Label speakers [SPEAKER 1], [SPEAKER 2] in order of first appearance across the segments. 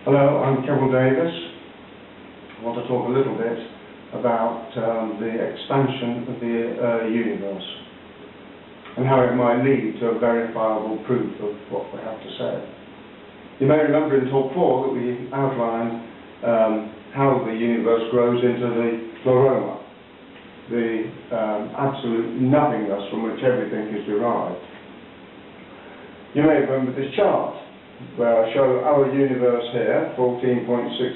[SPEAKER 1] Hello, I'm Davies. I want to talk a little bit about the expansion of the universe and how it might lead to a verifiable proof of what we have to say. You may remember in Talk 4 that we outlined how the universe grows into the pleroma, the absolute nothingness from which everything is derived. You may remember this chart where I show our universe here, 14.6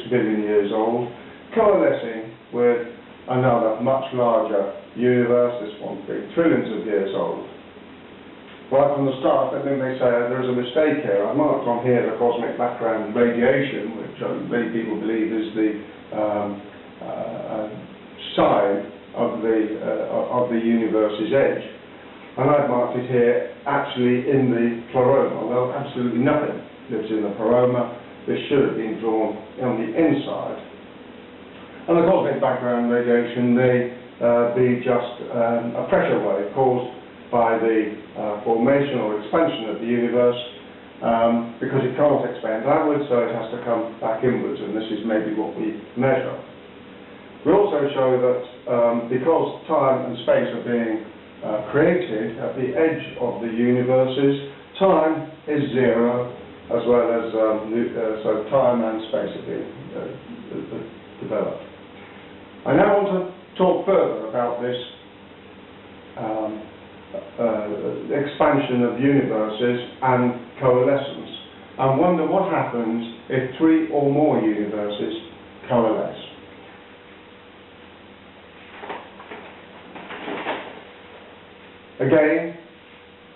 [SPEAKER 1] billion years old, coalescing with another much larger universe, this one being trillions of years old. Right from the start, then they say there is a mistake here. I've marked on here the cosmic background radiation, which many people believe is the sign of the universe's edge. And I've marked it here actually in the pleroma. Well, absolutely nothing lives in the pleroma. This should have been drawn on the inside. And the cosmic background radiation may be just a pressure wave caused by the formation or expansion of the universe because it can't expand outwards, so it has to come back inwards, and this is maybe what we measure. We also show that because time and space are being created at the edge of the universes, time is zero, as well as so time and space are being developed. I now want to talk further about this expansion of universes and coalescence, and wonder what happens if three or more universes coalesce. Again,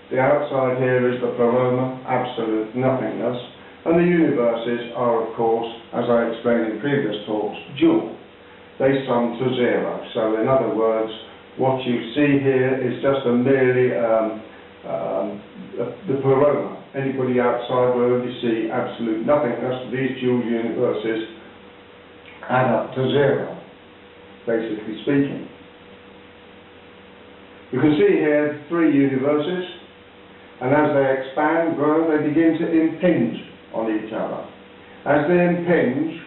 [SPEAKER 1] the outside here is the pleroma, absolute nothingness, and the universes are, of course, as I explained in previous talks, dual. They sum to zero. So, in other words, what you see here is just merely the pleroma. Anybody outside will only see absolute nothingness. These dual universes add up to zero, basically speaking. You can see here three universes, and as they expand, grow, they begin to impinge on each other. As they impinge,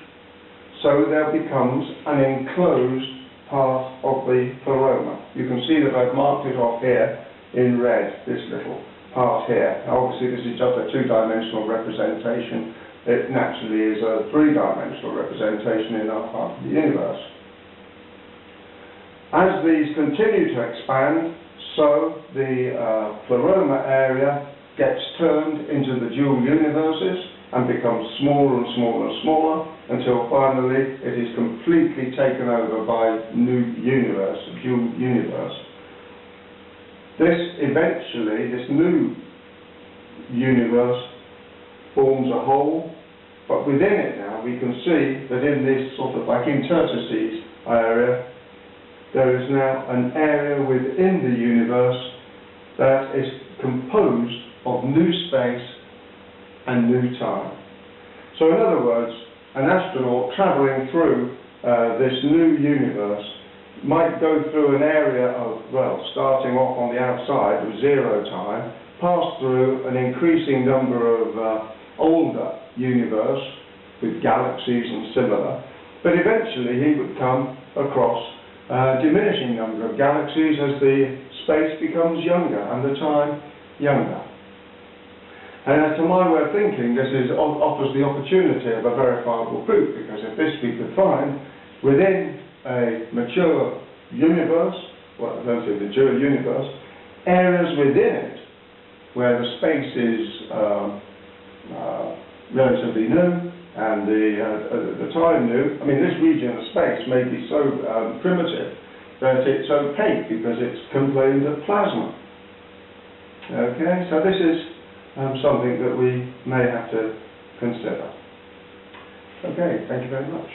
[SPEAKER 1] so there becomes an enclosed part of the pleroma. You can see that I've marked it off here in red, this little part here. Now, obviously this is just a two-dimensional representation. It naturally is a three-dimensional representation in our part of the universe. As these continue to expand, so the pleroma area gets turned into the dual universes and becomes smaller and smaller and smaller until finally it is completely taken over by new universe, dual universe. This eventually, this new universe forms a whole, but within it now we can see that in this sort of like interstices area, there is now an area within the universe that is composed of new space and new time. So in other words, an astronaut travelling through this new universe might go through an area of, well, starting off on the outside with zero time, pass through an increasing number of older universe with galaxies and similar, but eventually he would come across a diminishing number of galaxies as the space becomes younger and the time younger. And to my way of thinking, this offers the opportunity of a verifiable proof, because if this we could find within a mature universe, well, I don't say mature universe, areas within it where the space is relatively new and the time new. I mean, this region of space may be so primitive that it's opaque because it's contained of plasma. Okay, so this is something that we may have to consider. Okay, thank you very much.